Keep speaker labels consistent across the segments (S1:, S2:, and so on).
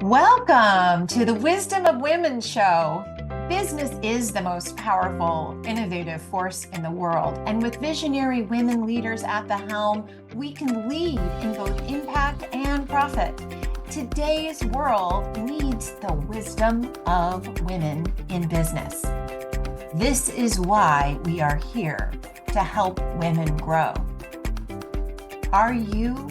S1: Welcome to the Wisdom of Women show. Business is the most powerful, innovative force in the world. And with visionary women leaders at the helm, we can lead in both impact and profit. Today's world needs the wisdom of women in business. This is why we are here to help women grow. Are you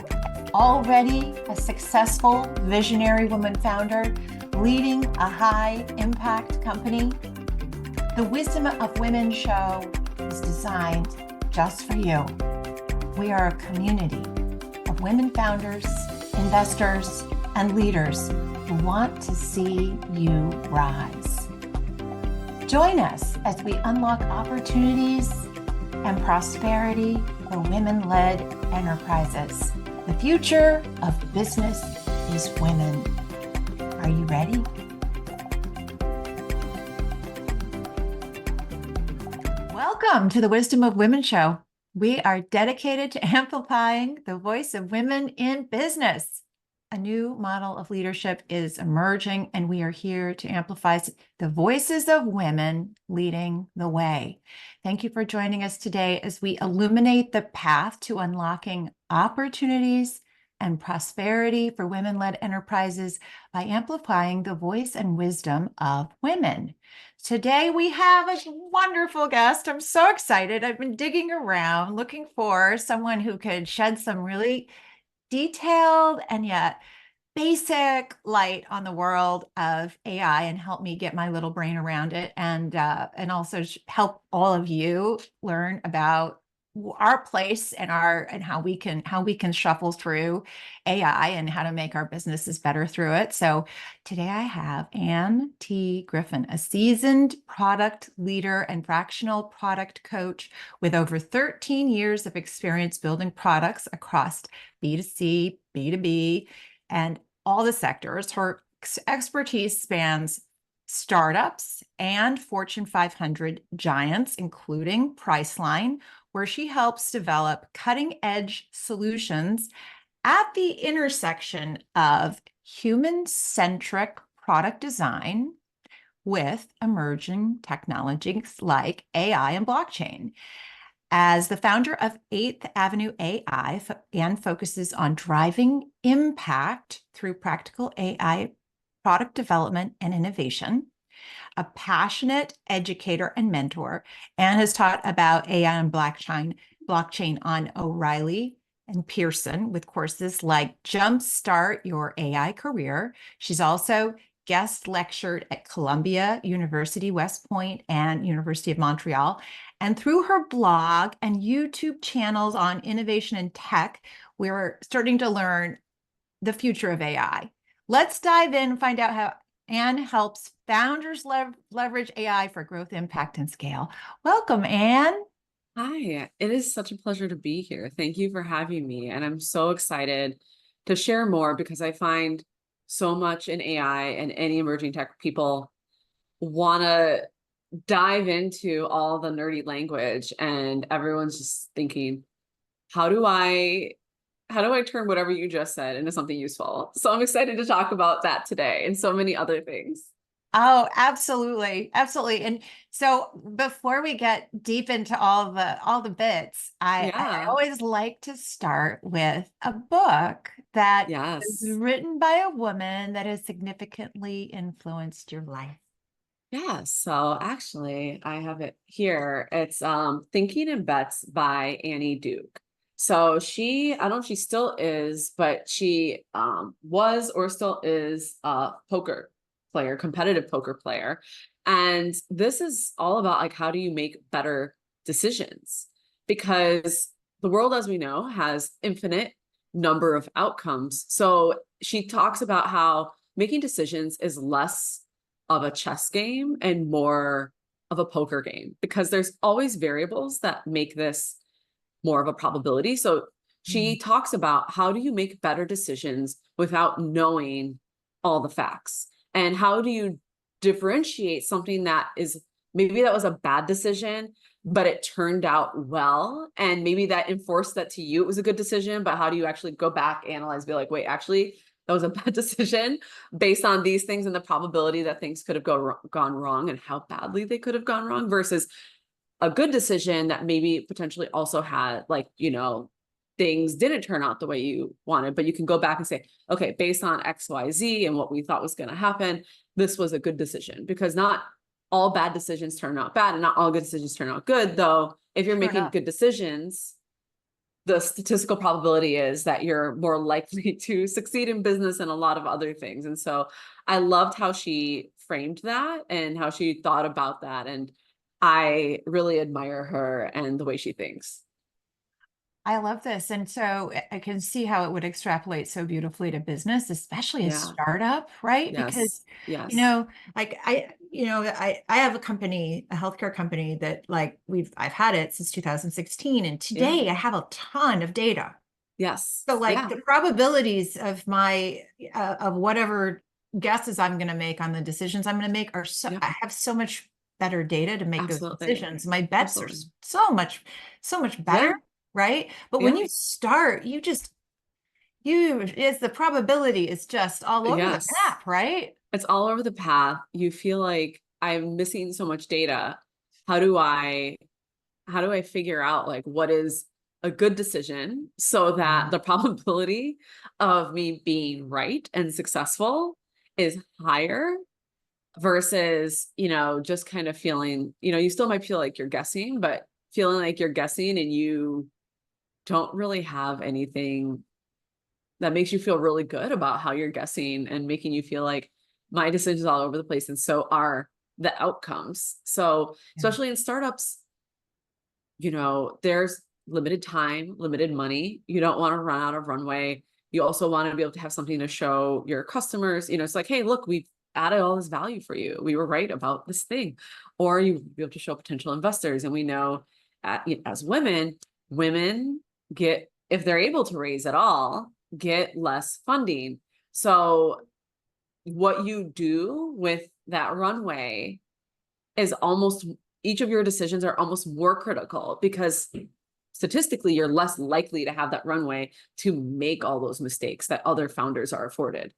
S1: already a successful visionary woman founder leading a high impact company? The Wisdom of Women show is designed just for you. We are a community of women founders, investors, and leaders who want to see you rise. Join us as we unlock opportunities and prosperity for women-led enterprises. The future of business is women. Are you ready? Welcome to the Wisdom of Women show. We are dedicated to amplifying the voice of women in business. A new model of leadership is emerging, and we are here to amplify the voices of women leading the way. Thank you for joining us today as we illuminate the path to unlocking opportunities and prosperity for women-led enterprises by amplifying the voice and wisdom of women. Today, we have a wonderful guest. I'm so excited. I've been digging around, looking for someone who could shed some really detailed and yet basic light on the world of AI and help me get my little brain around it, and also help all of you learn about our place and how we can shuffle through AI and how to make our businesses better through it. So today I have Ann T. Griffin, a seasoned product leader and fractional product coach with over 13 years of experience building products across B2C, B2B, and all the sectors. Her expertise spans startups and Fortune 500 giants, including Priceline, where she helps develop cutting-edge solutions at the intersection of human-centric product design with emerging technologies like AI and blockchain. As the founder of 8th Avenue AI, Ann focuses on driving impact through practical AI product development and innovation. A passionate educator and mentor, Ann has taught about AI and blockchain on O'Reilly and Pearson with courses like Jumpstart Your AI Career. She's also guest lectured at Columbia, University West Point, and University of Montreal. And through her blog and YouTube channels on innovation and tech, we're starting to learn the future of AI. Let's dive in and find out how Ann helps founders leverage AI for growth, impact, and scale. Welcome, Ann.
S2: Hi, it is such a pleasure to be here. Thank you for having me. And I'm so excited to share more because I find so much in AI and any emerging tech people want to dive into all the nerdy language, and everyone's just thinking, how do I turn whatever you just said into something useful? So I'm excited to talk about that today and so many other things.
S1: Oh, absolutely. Absolutely. And so before we get deep into all the bits, I
S2: Yeah.
S1: always like to start with a book that is
S2: Yes.
S1: written by a woman that has significantly influenced your life.
S2: Yeah. So actually I have it here. It's Thinking in Bets by Annie Duke. So I don't know if she still is, but she was or still is a poker player, competitive poker player. And this is all about like, how do you make better decisions? Because the world, as we know, has infinite number of outcomes. So she talks about how making decisions is less of a chess game and more of a poker game, because there's always variables that make this more of a probability. So she talks about how do you make better decisions without knowing all the facts, and how do you differentiate something that is maybe that was a bad decision, but it turned out well, and maybe that enforced that to you it was a good decision, but how do you actually go back, analyze, be like, wait, actually that was a bad decision based on these things and the probability that things could have gone wrong and how badly they could have gone wrong, versus a good decision that maybe potentially also had, like, things didn't turn out the way you wanted, but you can go back and say, okay, based on XYZ and what we thought was going to happen, this was a good decision. Because not all bad decisions turn out bad and not all good decisions turn out good. Though if you're
S1: Sure
S2: making
S1: enough.
S2: good decisions, the statistical probability is that you're more likely to succeed in business and a lot of other things. And so I loved how she framed that and how she thought about that. And I really admire her and the way she thinks.
S1: I love this. And so I can see how it would extrapolate so beautifully to business, especially a
S2: Yeah.
S1: startup, right?
S2: Yes.
S1: Because,
S2: Yes.
S1: like I have a company, a healthcare company that like I've had it since 2016. And
S2: Yeah.
S1: today I have a ton of data.
S2: Yes.
S1: So like
S2: Yeah.
S1: the probabilities of of whatever guesses I'm going to make on the decisions I'm going to make are
S2: Yeah.
S1: I have so much better data to make those
S2: Absolutely.
S1: decisions. My bets are
S2: Absolutely.
S1: so much better,
S2: Yeah.
S1: right? But when
S2: Yeah.
S1: you start, it's the probability is just all over the
S2: Yes.
S1: map, right?
S2: It's all over the path. You feel like I'm missing so much data. How do I figure out like what is a good decision so that the probability of me being right and successful is higher versus, just kind of feeling, you still might feel like you're guessing, but feeling like you're guessing and you don't really have anything that makes you feel really good about how you're guessing and making you feel like my decisions all over the place. And so are the outcomes. So,
S1: Yeah.
S2: especially in startups, there's limited time, limited money. You don't want to run out of runway. You also want to be able to have something to show your customers. It's like, hey, look, we've added all this value for you. We were right about this thing. Or you be able to show potential investors. And we know as women get, if they're able to raise at all, get less funding. So what you do with that runway is almost, each of your decisions are almost more critical because statistically you're less likely to have that runway to make all those mistakes that other founders are afforded.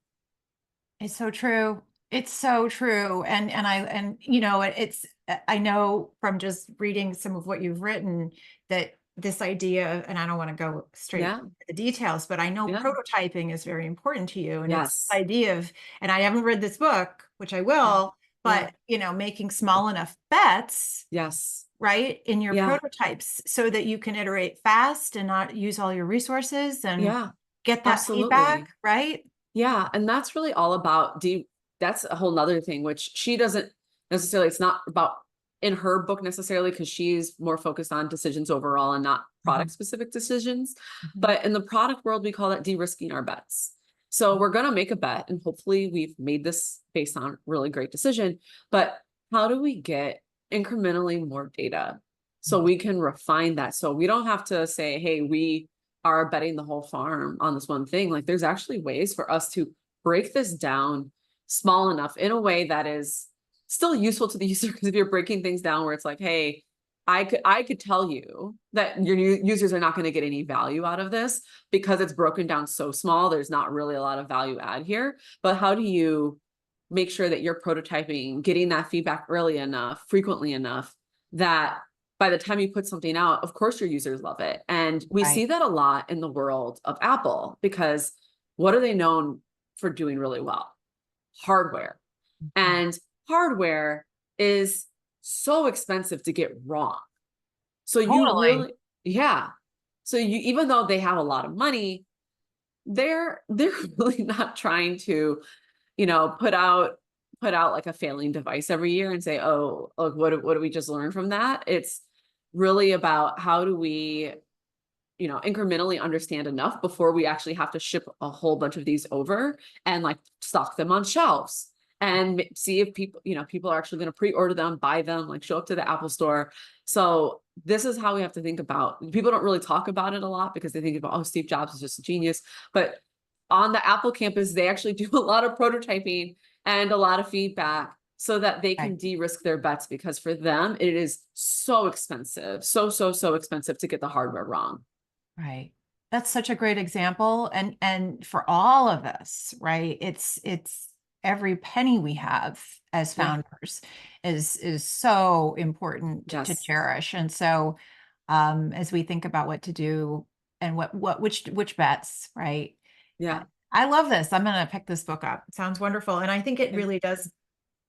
S1: It's so true. It's so true. It's I know from just reading some of what you've written that this idea, and I don't want to go straight
S2: Yeah.
S1: into the details, but I know
S2: Yeah.
S1: prototyping is very important to you. And it's this
S2: Yes.
S1: idea of, and I haven't read this book, which I
S2: Yeah.
S1: will,
S2: Yeah.
S1: but making small enough bets,
S2: Yes.
S1: right, in your
S2: Yeah.
S1: prototypes so that you can iterate fast and not use all your resources and
S2: Yeah.
S1: get that feedback,
S2: Absolutely.
S1: right?
S2: Yeah. And that's really all about that's a whole nother thing, which she doesn't necessarily, it's not about in her book necessarily, because she's more focused on decisions overall and not product
S1: Mhm.
S2: specific decisions.
S1: Mhm.
S2: But in the product world, we call that de-risking our bets. So we're going to make a bet and hopefully we've made this based on really great decision, but how do we get incrementally more data so we can refine that? So we don't have to say, hey, we are betting the whole farm on this one thing. Like there's actually ways for us to break this down small enough in a way that is still useful to the user. Because if you're breaking things down where it's like, hey, I could tell you that your users are not going to get any value out of this because it's broken down so small. There's not really a lot of value add here. But how do you make sure that you're prototyping, getting that feedback early enough, frequently enough, that by the time you put something out, of course your users love it. And we
S1: Right.
S2: see that a lot in the world of Apple, because what are they known for doing really well? Hardware.
S1: Mhm.
S2: And hardware is so expensive to get wrong. So you
S1: Totally.
S2: really, yeah. So you, even though they have a lot of money, they're really not trying to, put out like a failing device every year and say, oh, look, what do we just learn from that? It's really about how do we, incrementally understand enough before we actually have to ship a whole bunch of these over and like stock them on shelves and see if people are actually going to pre-order them, buy them, like show up to the Apple store. So this is how we have to think about, people don't really talk about it a lot because they think about, oh, Steve Jobs is just a genius. But on the Apple campus, they actually do a lot of prototyping and a lot of feedback so that they can
S1: Right.
S2: de-risk their bets, because for them, it is so expensive, so expensive to get the hardware wrong.
S1: Right. That's such a great example. And for all of us, right? It's every penny we have as
S2: Yeah.
S1: founders is so important to
S2: Yes.
S1: cherish. And so as we think about what to do and which bets, right?
S2: Yeah.
S1: I love this. I'm gonna pick this book up. It sounds wonderful. And I think it
S2: Yeah.
S1: really does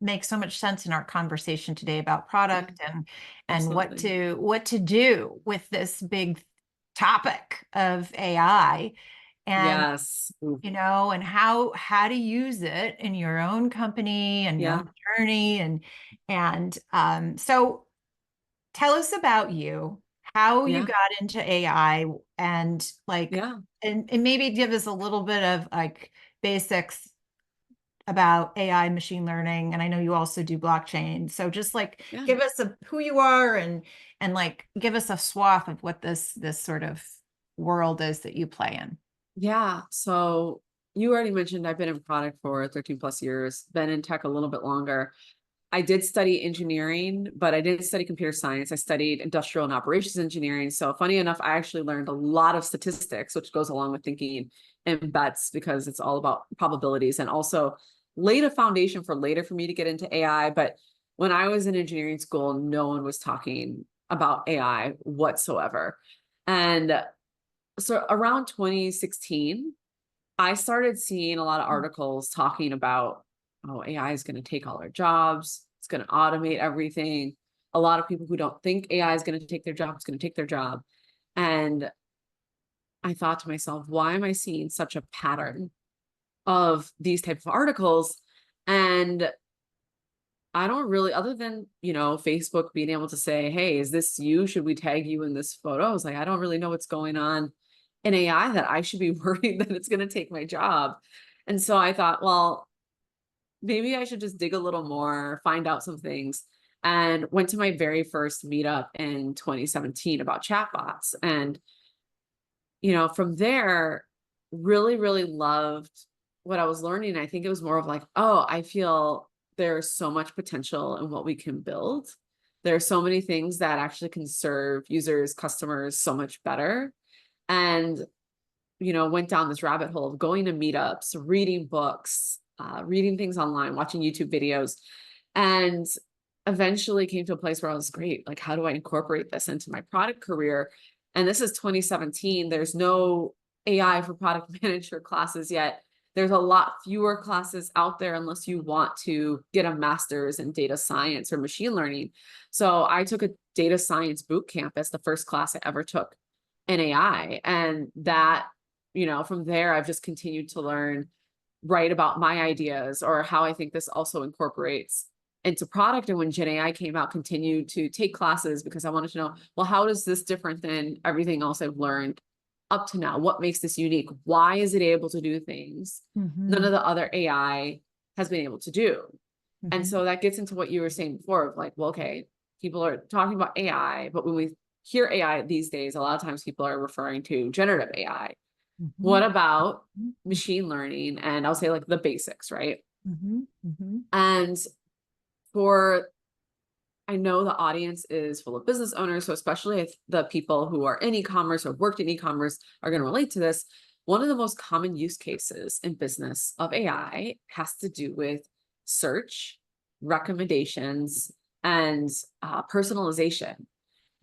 S1: make so much sense in our conversation today about
S2: Yeah.
S1: product and
S2: Absolutely.
S1: what to do with this big topic of AI and
S2: Yes. Ooh.
S1: and how to use it in your own company and your
S2: Yeah.
S1: own journey and so tell us about you, how you
S2: Yeah.
S1: got into AI and
S2: Yeah.
S1: and maybe give us a little bit of basics about AI machine learning. And I know you also do blockchain. So just
S2: Yeah.
S1: give us who you are and give us a swath of what this sort of world is that you play in.
S2: Yeah. So you already mentioned I've been in product for 13 plus years, been in tech a little bit longer. I did study engineering, but I didn't study computer science. I studied industrial and operations engineering. So funny enough, I actually learned a lot of statistics, which goes along with thinking in bets because it's all about probabilities, and also laid a foundation for later for me to get into AI. But when I was in engineering school, no one was talking about AI whatsoever. And so around 2016, I started seeing a lot of articles talking about, oh, AI is going to take all our jobs. It's going to automate everything. A lot of people who don't think AI is going to take their job, it's going to take their job. And I thought to myself, why am I seeing such a pattern of these type of articles? And I don't really, other than, Facebook being able to say, hey, is this you? Should we tag you in this photo? I was like, I don't really know what's going on in AI that I should be worried that it's going to take my job. And so I thought, well, maybe I should just dig a little more, find out some things, and went to my very first meetup in 2017 about chatbots. And, from there, really, really loved what I was learning. I think it was more of like, oh, I feel there's so much potential in what we can build. There are so many things that actually can serve users, customers so much better. And went down this rabbit hole of going to meetups, reading books, reading things online, watching YouTube videos, and eventually came to a place where I was great. Like, how do I incorporate this into my product career? And this is 2017. There's no AI for product manager classes yet. There's a lot fewer classes out there unless you want to get a master's in data science or machine learning. So I took a data science boot camp as the first class I ever took in AI. And that, from there, I've just continued to learn, write about my ideas or how I think this also incorporates into product. And when Gen AI came out, continued to take classes because I wanted to know, well, how is this different than everything else I've learned up to now? What makes this unique? Why is it able to do things none
S1: Mm-hmm.
S2: of the other AI has been able to do? And
S1: Mm-hmm.
S2: so that gets into what you were saying before of like, well, okay, people are talking about AI, but when we hear AI these days, a lot of times people are referring to generative AI.
S1: Mm-hmm.
S2: What about
S1: Mm-hmm.
S2: machine learning? And I'll say like the basics, right?
S1: Mm-hmm. Mm-hmm.
S2: And for, I know the audience is full of business owners, so especially if the people who are in e-commerce or worked in e-commerce are going to relate to this. One of the most common use cases in business of AI has to do with search, recommendations, and personalization.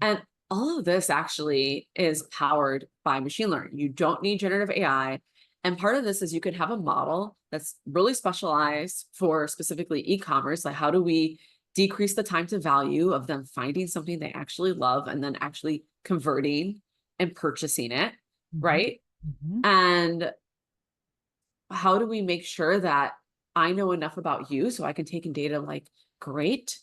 S2: And all of this actually is powered by machine learning. You don't need generative AI. And part of this is you could have a model that's really specialized for specifically e-commerce. Like, how do we decrease the time to value of them finding something they actually love and then actually converting and purchasing it,
S1: Mm-hmm.
S2: right?
S1: Mm-hmm.
S2: And how do we make sure that I know enough about you so I can take in data like, great,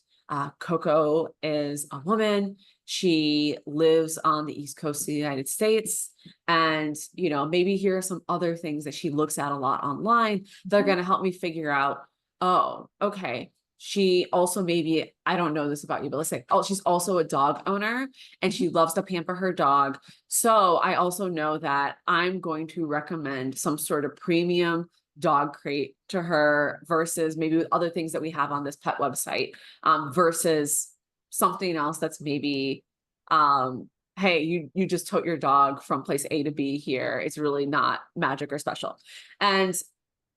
S2: Coco is a woman. She lives on the East Coast of the United States. And, maybe here are some other things that she looks at a lot online that are going to help me figure out, oh, okay. She also maybe, I don't know this about you, but let's say, oh, she's also a dog owner and she loves to pamper her dog. So I also know that I'm going to recommend some sort of premium dog crate to her versus maybe with other things that we have on this pet website, versus something else that's maybe hey, you just tote your dog from place A to B here. It's really not magic or special. And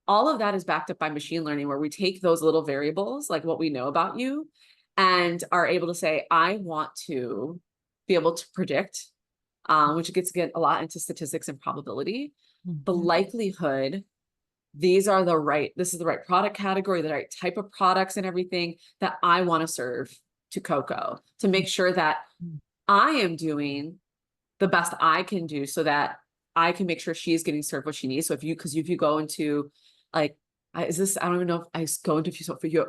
S2: all of that is backed up by machine learning, where we take those little variables, like what we know about you, and are able to say, I want to be able to predict, which gets get a lot into statistics and probability, the
S1: Mhm.
S2: likelihood this is the right product category, the right type of products and everything that I want to serve to Coco, to make sure that
S1: Mhm.
S2: I am doing the best I can do so that I can make sure she's getting served what she needs. So if you go into like, I don't even know if go into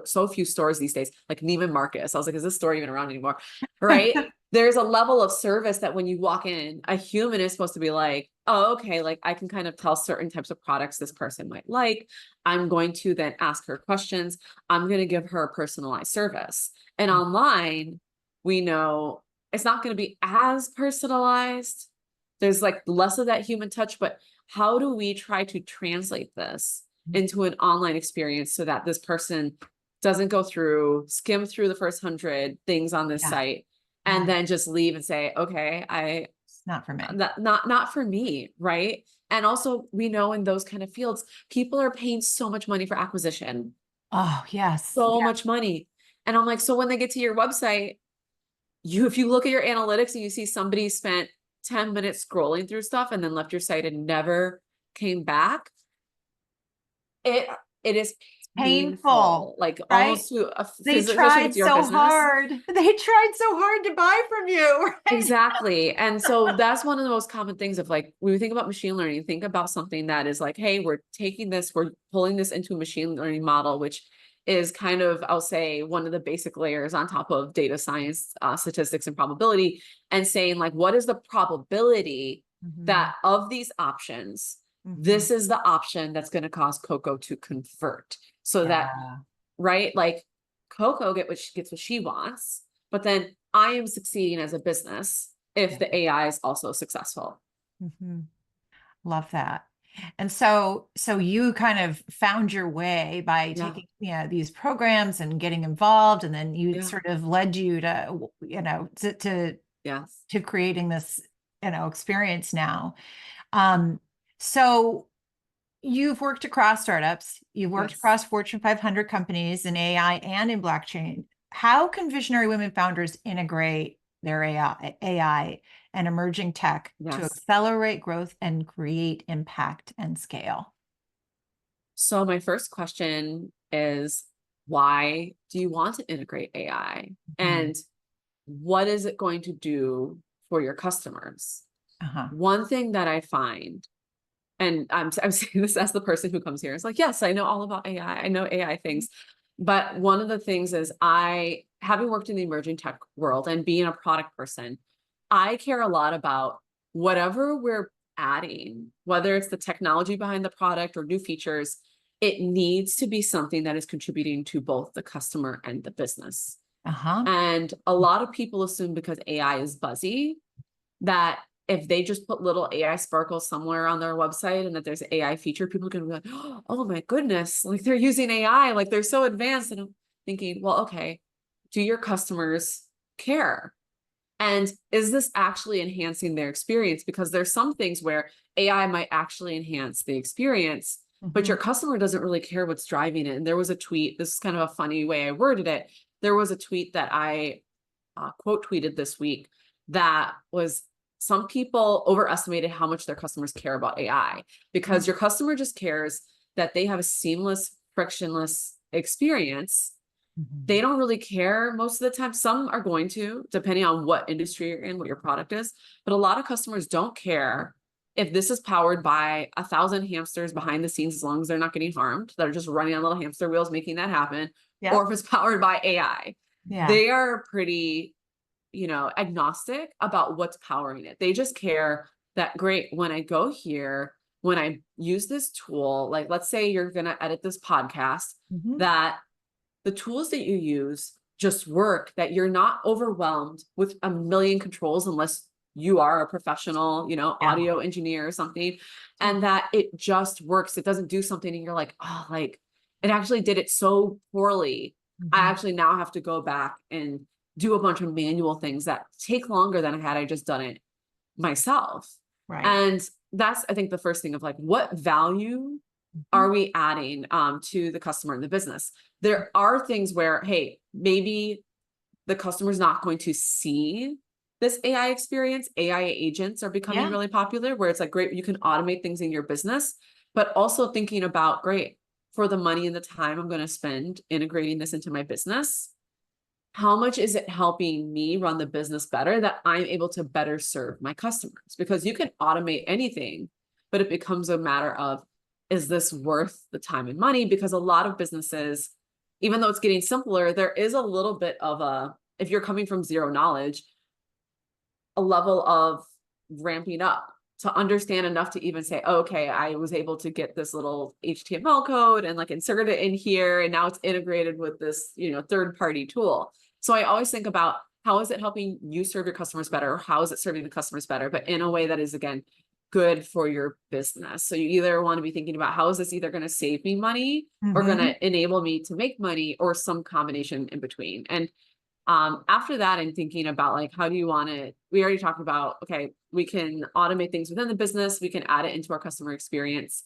S2: so few stores these days, like Neiman Marcus. I was like, is this store even around anymore? Right. There's a level of service that when you walk in, a human is supposed to be like, oh, okay, like I can kind of tell certain types of products this person might like. I'm going to then ask her questions. I'm going to give her a personalized service. And online, we know it's not going to be as personalized. There's like less of that human touch, but how do we try to translate this into an online experience so that this person doesn't skim through the first 100 things on this
S1: Yeah.
S2: site
S1: Yeah.
S2: and then just leave and say, okay,
S1: It's not for me.
S2: not for me, right? And also, we know in those kind of fields, people are paying so much money for acquisition,
S1: Oh, yes.
S2: so
S1: Yeah.
S2: much money. And I'm like, so when they get to your website, if you look at your analytics and you see somebody spent 10 minutes scrolling through stuff and then left your site and never came back, it it is
S1: Painful,
S2: painful, like
S1: right?
S2: almost to
S1: They
S2: especially if
S1: tried
S2: it's your
S1: so
S2: business.
S1: hard. They tried so hard to buy from you, right?
S2: Exactly. And so that's one of the most common things of like, when we think about machine learning, think about something that is like, hey, we're pulling this into a machine learning model, which is kind of, I'll say, one of the basic layers on top of data science, statistics and probability, and saying like, what is the probability
S1: Mhm.
S2: that of these options,
S1: Mhm.
S2: this is the option that's going to cause Coco to convert so that,
S1: Yeah.
S2: right? Like Coco gets what she wants, but then I am succeeding as a business if
S1: Yeah.
S2: the AI is also successful.
S1: Mhm. Love that. And so you kind of found your way by
S2: Yeah.
S1: taking, these programs and getting involved, and then you
S2: Yeah.
S1: sort of led you to,
S2: Yes.
S1: to creating this, experience now. Um, so you've worked across startups, you've worked
S2: Yes.
S1: across Fortune 500 companies in AI and in blockchain. How can visionary women founders integrate their AI and emerging tech to
S2: Yes.
S1: accelerate growth and create impact and scale?
S2: So my first question is, why do you want to integrate AI?
S1: Mhm.
S2: And what is it going to do for your customers?
S1: Uh-huh.
S2: One thing that I find, and I'm saying this as the person who comes here, it's like, yes, I know all about AI. I know AI things. But one of the things is having worked in the emerging tech world and being a product person, I care a lot about whatever we're adding, whether it's the technology behind the product or new features, it needs to be something that is contributing to both the customer and the business.
S1: Uh-huh.
S2: And a lot of people assume because AI is buzzy, that if they just put little AI sparkles somewhere on their website and that there's an AI feature, people are going to be like, oh my goodness, like they're using AI, like they're so advanced. And I'm thinking, well, okay, do your customers care? And is this actually enhancing their experience? Because there's some things where AI might actually enhance the experience, but
S1: Mhm.
S2: your customer doesn't really care what's driving it. And there was a tweet, this is kind of a funny way I worded it. There was a tweet that I quote tweeted this week that was, some people overestimated how much their customers care about AI, because your customer just cares that they have a seamless, frictionless experience. They
S1: Mhm.
S2: don't really care most of the time. Some are going to, depending on what industry you're in, what your product is. But a lot of customers don't care if this is powered by 1,000 hamsters behind the scenes, as long as they're not getting harmed, that are just running on little hamster wheels, making that happen, or
S1: Yep.
S2: if it's powered by AI.
S1: Yeah.
S2: They are pretty, agnostic about what's powering it. They just care that, great, when I go here, when I use this tool, like let's say you're going to edit this podcast,
S1: Mhm.
S2: that the tools that you use just work, that you're not overwhelmed with a million controls unless you are a professional,
S1: Yeah.
S2: audio engineer or something, and that it just works. It doesn't do something and you're like, oh, like it actually did it so poorly. I
S1: Mhm.
S2: actually now have to go back and do a bunch of manual things that take longer than had I just done it myself.
S1: Right.
S2: And that's, I think, the first thing of like, what value
S1: Mhm.
S2: are we adding to the customer and the business? There are things where, hey, maybe the customer's not going to see this AI experience. AI agents are becoming
S1: Yeah.
S2: really popular, where it's like, great, you can automate things in your business, but also thinking about, great, for the money and the time I'm going to spend integrating this into my business, how much is it helping me run the business better, that I'm able to better serve my customers? Because you can automate anything, but it becomes a matter of, is this worth the time and money? Because a lot of businesses, even though it's getting simpler, there is a little bit of a, if you're coming from zero knowledge, a level of ramping up to understand enough to even say, oh, okay, I was able to get this little HTML code and like insert it in here, and now it's integrated with this, third party tool. So I always think about, how is it helping you serve your customers better? Or how is it serving the customers better, but in a way that is, again, good for your business. So you either want to be thinking about, how is this either going to save me money or going
S1: Mhm.
S2: to enable me to make money, or some combination in between. And after that, I'm thinking about like, how do you want it? We already talked about, okay, we can automate things within the business, we can add it into our customer experience.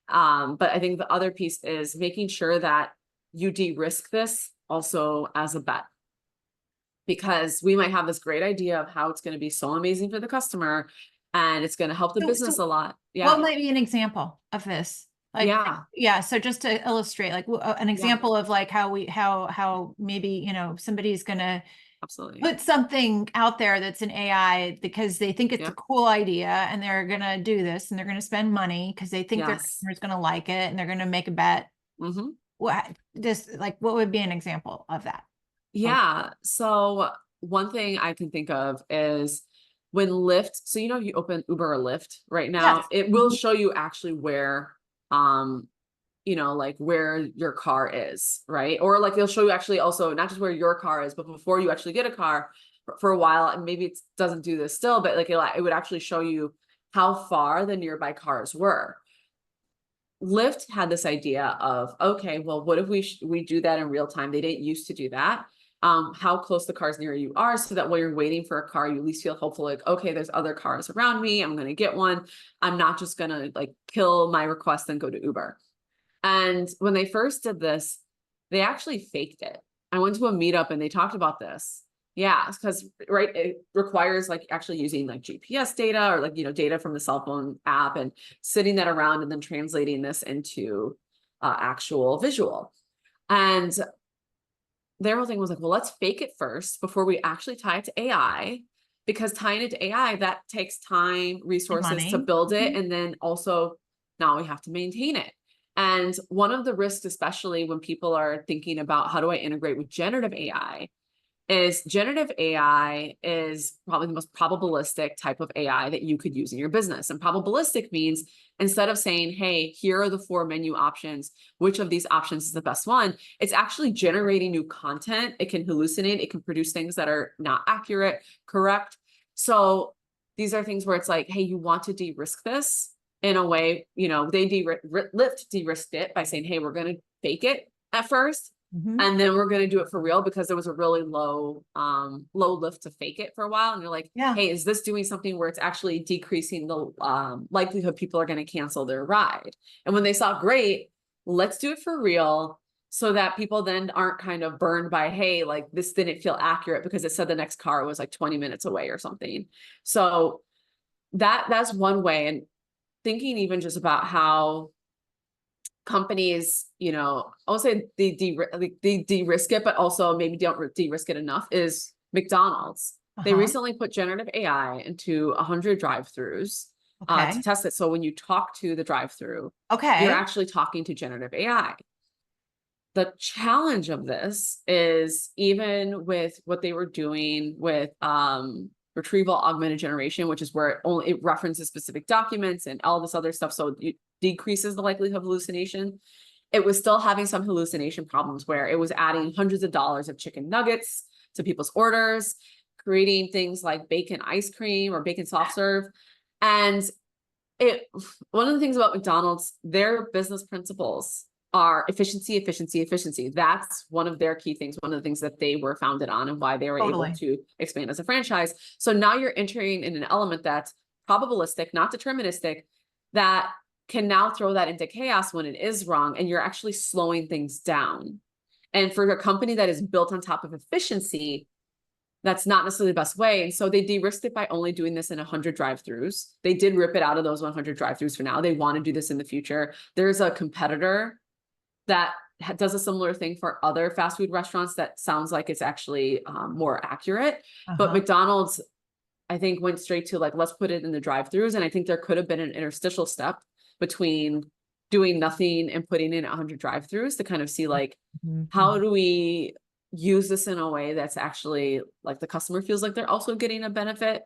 S2: But I think the other piece is making sure that you de-risk this also as a bet, because we might have this great idea of how it's going to be so amazing for the customer and it's going to help the business
S1: So
S2: a lot.
S1: what
S2: Yeah.
S1: might be an example of this?
S2: Yeah.
S1: Yeah. So just to illustrate, like an
S2: Yeah.
S1: example of like how maybe, somebody's going to
S2: Absolutely.
S1: put something out there that's an AI because they think it's a
S2: Yeah.
S1: cool idea and they're going to do this and they're going to spend money because they think their
S2: Yes.
S1: customer's going to like it and they're going to make a bet.
S2: Hmm.
S1: What would be an example of that?
S2: Yeah. So one thing I can think of is when Lyft, so if you open Uber or Lyft right now,
S1: Yes.
S2: it will
S1: Mhm.
S2: show you actually where like where your car is, right? Or like they'll show you actually also not just where your car is, but before you actually get a car for a while, and maybe it doesn't do this still, but like it would actually show you how far the nearby cars were. Lyft had this idea of, okay, well, what if we do that in real time? They didn't used to do that. How close the cars near you are, so that while you're waiting for a car, you at least feel hopeful, like, okay, there's other cars around me. I'm going to get one. I'm not just going to like kill my request and go to Uber. And when they first did this, they actually faked it. I went to a meetup and they talked about this. Yeah, because right, it requires like actually using like GPS data, or like data from the cell phone app, and sitting that around and then translating this into actual visual. And their whole thing was like, well, let's fake it first before we actually tie it to AI, because tying it to AI, that takes time,
S1: And
S2: resources to
S1: money.
S2: build it,
S1: Mhm.
S2: and then also now we have to maintain it. And one of the risks, especially when people are thinking about, how do I integrate with generative AI, is generative AI is probably the most probabilistic type of AI that you could use in your business. And probabilistic means, instead of saying, hey, here are the 4 menu options, which of these options is the best one, it's actually generating new content. It can hallucinate, it can produce things that are not accurate, correct. So these are things where it's like, hey, you want to de-risk this in a way, Lyft de-risked it by saying, hey, we're going to fake it at first,
S1: Mhm.
S2: and then we're going to do it for real, because there was a really low lift to fake it for a while. And you're like,
S1: Yeah.
S2: hey, is this doing something where it's actually decreasing the likelihood people are going to cancel their ride? And when they saw, great, let's do it for real, so that people then aren't kind of burned by, hey, like this didn't feel accurate because it said the next car was like 20 minutes away or something. So that's one way. And thinking even just about how companies, I would say they de-risk it, but also maybe don't de-risk it enough, is McDonald's. They
S1: Uh-huh.
S2: recently put generative AI into 100 drive-throughs to
S1: Okay.
S2: test it. So when you talk to the drive-through, you're
S1: Okay.
S2: actually talking to generative AI. The challenge of this is, even with what they were doing with retrieval augmented generation, which is where it references specific documents and all this other stuff, so it decreases the likelihood of hallucination, it was still having some hallucination problems, where it was adding hundreds of dollars of chicken nuggets to people's orders, creating things like bacon ice cream or bacon soft serve. And it one of the things about McDonald's, their business principles are efficiency, efficiency, efficiency. That's one of their key things, one of the things that they were founded on and why they were able
S1: Totally.
S2: to expand as a franchise. So now you're entering in an element that's probabilistic, not deterministic, that can now throw that into chaos when it is wrong, and you're actually slowing things down. And for a company that is built on top of efficiency, that's not necessarily the best way. And so they de-risked it by only doing this in 100 drive-throughs. They did rip it out of those 100 drive-throughs for now. They want to do this in the future. There's a competitor that does a similar thing for other fast food restaurants that sounds like it's actually more accurate. But McDonald's, I think, went straight to like, let's put it in the drive-throughs. And I think there could have been an interstitial step between doing nothing and putting in 100 drive-throughs to kind of see like, how do we use this in a way that's actually like the customer feels like they're also getting a benefit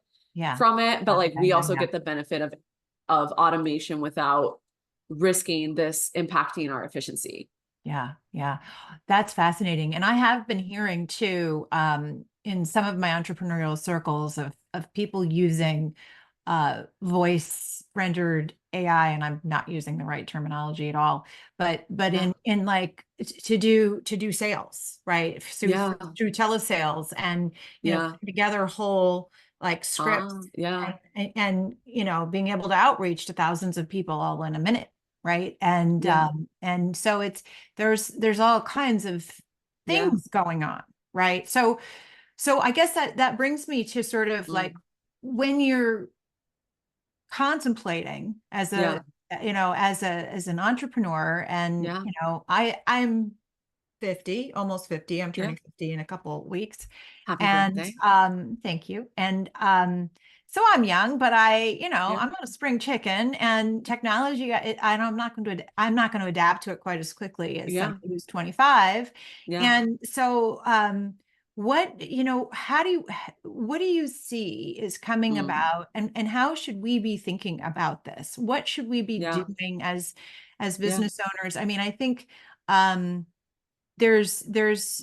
S2: from it, but like we also get the benefit of automation without risking this impacting our efficiency.
S1: Yeah, yeah. That's fascinating. And I have been hearing too, in some of my entrepreneurial circles of people using voice rendered AI, and I'm not using the right terminology at all, but in like to do sales, right? So through telesales and putting together whole like scripts and being able to outreach to thousands of people all in a minute. Right. And so there's all kinds of things going on. Right. So I guess that brings me to sort of like when you're contemplating as a, as an entrepreneur and, I'm 50, almost 50. I'm turning 50 in a couple of weeks.
S2: Happy birthday.
S1: Thank you. And so I'm young, but I'm not a spring chicken, and technology, I'm not going to adapt to it quite as quickly as somebody who's 25. And so what do you see is coming about, and how should we be thinking about this? What should we be doing as business owners? I mean, I think there's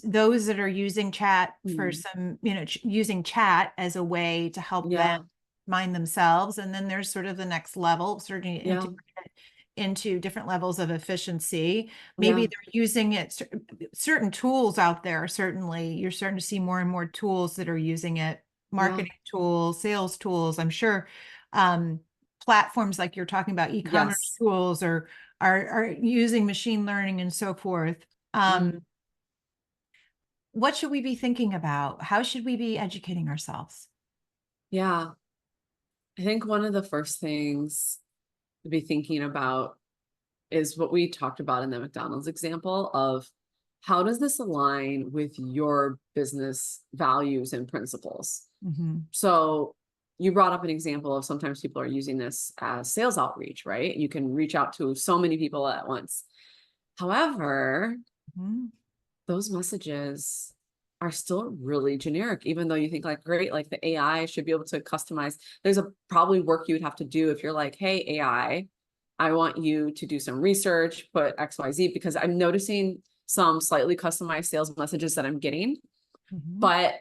S1: those that are using chat for some, using chat as a way to help them mind themselves. And then there's sort of the next level, certainly into different levels of efficiency. Maybe they're using it, certain tools out there. Certainly you're starting to see more and more tools that are using it, marketing tools, sales tools. I'm sure platforms like you're talking about, e-commerce tools are using machine learning and so forth. What should we be thinking about? How should we be educating ourselves?
S2: Yeah. I think one of the first things to be thinking about is what we talked about in the McDonald's example of how does this align with your business values and principles? So you brought up an example of sometimes people are using this as sales outreach, right? You can reach out to so many people at once. However, those messages are still really generic, even though you think like, great, like the AI should be able to customize. There's probably work you would have to do if you're like, hey, AI, I want you to do some research, put XYZ, because I'm noticing some slightly customized sales messages that I'm getting, but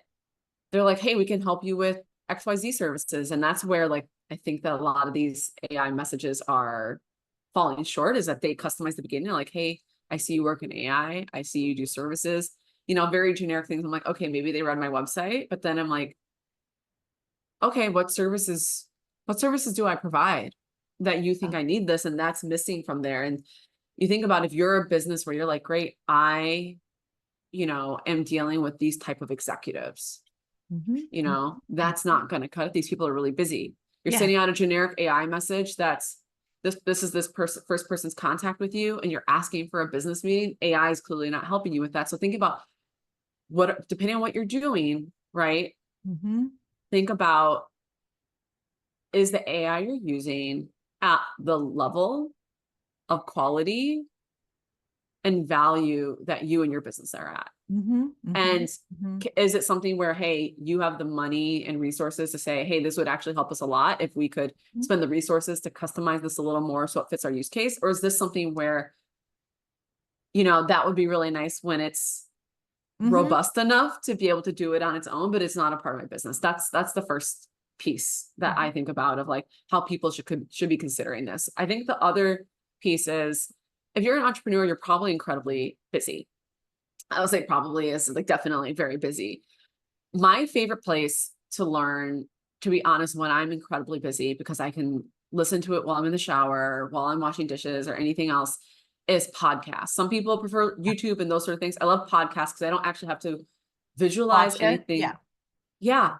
S2: they're like, hey, we can help you with XYZ services. And that's where like, I think that a lot of these AI messages are falling short, is that they customize the beginning. They're like, hey, I see you work in AI. I see you do services, very generic things. I'm like, okay, maybe they read my website, but then I'm like, okay, what services do I provide that you think I need this? And that's missing from there. And you think about if you're a business where you're like, great, I, am dealing with these type of executives, that's not going to cut it. These people are really busy. You're sending out a generic AI message that's this is this first person's contact with you, and you're asking for a business meeting. AI is clearly not helping you with that. So think about depending on what you're doing, right? Think about, is the AI you're using at the level of quality and value that you and your business are at? And is it something where, hey, you have the money and resources to say, hey, this would actually help us a lot if we could spend the resources to customize this a little more so it fits our use case? Or is this something where, that would be really nice when it's robust enough to be able to do it on its own, but it's not a part of my business? That's the first piece that I think about, of like how people should be considering this. I think the other piece is if you're an entrepreneur, you're probably incredibly busy. I would say probably is like definitely very busy. My favorite place to learn, to be honest, when I'm incredibly busy, because I can listen to it while I'm in the shower, while I'm washing dishes or anything else, is podcasts. Some people prefer YouTube and those sort of things. I love podcasts because I don't actually have to visualize
S1: Watch it.
S2: anything.
S1: Yeah,
S2: Yeah.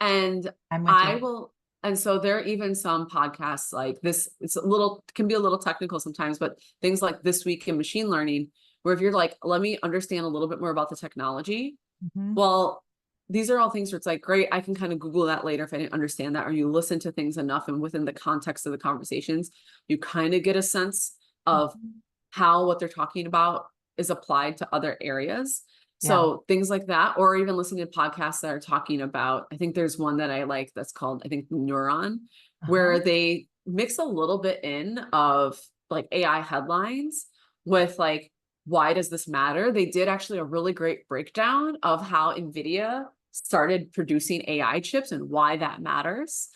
S2: And
S1: I'm with
S2: I
S1: you.
S2: will, and so there are even some podcasts like this, it's a little, can be a little technical sometimes, but things like This Week in Machine Learning, where if you're like, let me understand a little bit more about the technology.
S1: Mhm.
S2: Well, these are all things where it's like, great, I can kind of Google that later if I didn't understand that, or you listen to things enough and within the context of the conversations, you kind of get a sense of
S1: Mhm.
S2: how what they're talking about is applied to other areas.
S1: Yeah.
S2: So things like that, or even listening to podcasts that are talking about, I think there's one that I like that's called, I think, Neuron,
S1: Uh-huh.
S2: where they mix a little bit in of like AI headlines with like, why does this matter? They did actually a really great breakdown of how NVIDIA started producing AI chips and why that matters.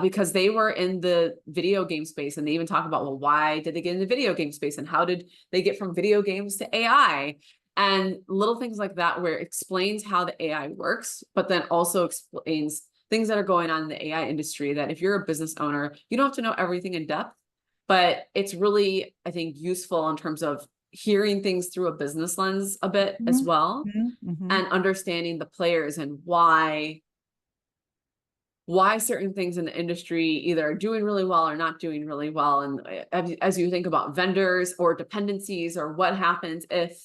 S2: Because they were in the video game space, and they even talk about, well, why did they get in the video game space and how did they get from video games to AI? And little things like that, where it explains how the AI works, but then also explains things that are going on in the AI industry that if you're a business owner, you don't have to know everything in depth, but it's really, I think, useful in terms of hearing things through a business lens a bit as
S1: Mhm.
S2: well,
S1: Mhm. Mhm.
S2: and understanding the players and why certain things in the industry either are doing really well or not doing really well. And as you think about vendors or dependencies or what happens if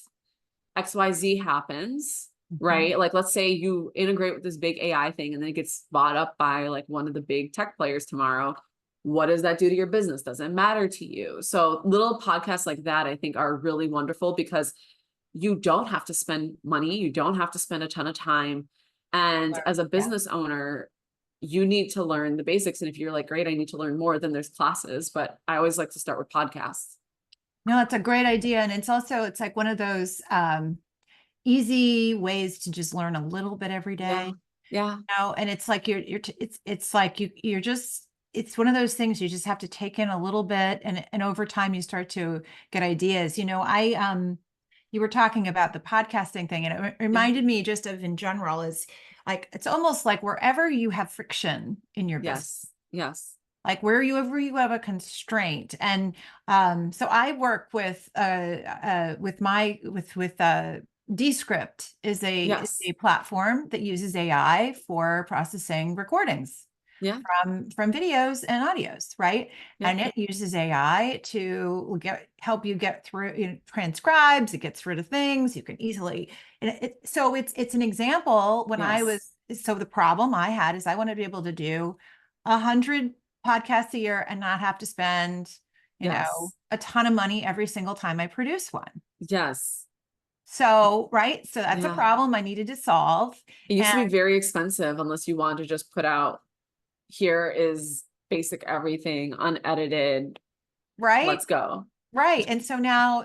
S2: XYZ happens,
S1: Mhm.
S2: right? Like, let's say you integrate with this big AI thing and then it gets bought up by like one of the big tech players tomorrow. What does that do to your business? Doesn't matter to you. So little podcasts like that, I think, are really wonderful because you don't have to spend money. You don't have to spend a ton of time. And as a
S1: Yeah.
S2: business owner, you need to learn the basics. And if you're like, great, I need to learn more, then there's classes. But I always like to start with podcasts.
S1: No, it's a great idea. And it's also, it's like one of those easy ways to just learn a little bit every
S2: Yeah.
S1: day.
S2: Yeah.
S1: And it's like it's like you're just, it's one of those things you just have to take in a little bit, and over time you start to get ideas. You were talking about the podcasting thing, and it
S2: Yeah.
S1: reminded me just of in general is like it's almost like wherever you have friction in your business,
S2: Yes. Yes.
S1: like wherever you have a constraint. And so I work with my with Descript is
S2: Yes.
S1: a platform that uses AI for processing recordings
S2: Yeah.
S1: from videos and audios, right?
S2: Yeah.
S1: And it uses AI to help you get through, transcribes, it gets rid of things, you can easily, and so it's an example when I
S2: Yes.
S1: was, so the problem I had is I wanted to be able to do 100 podcasts a year and not have to spend,
S2: Yes.
S1: a ton of money every single time I produce one.
S2: Yes.
S1: So, right. So that's a
S2: Yeah.
S1: problem I needed to solve.
S2: It used
S1: And
S2: to be very expensive unless you wanted to just put out, here is basic everything, unedited.
S1: right.
S2: Let's go.
S1: Right. And so now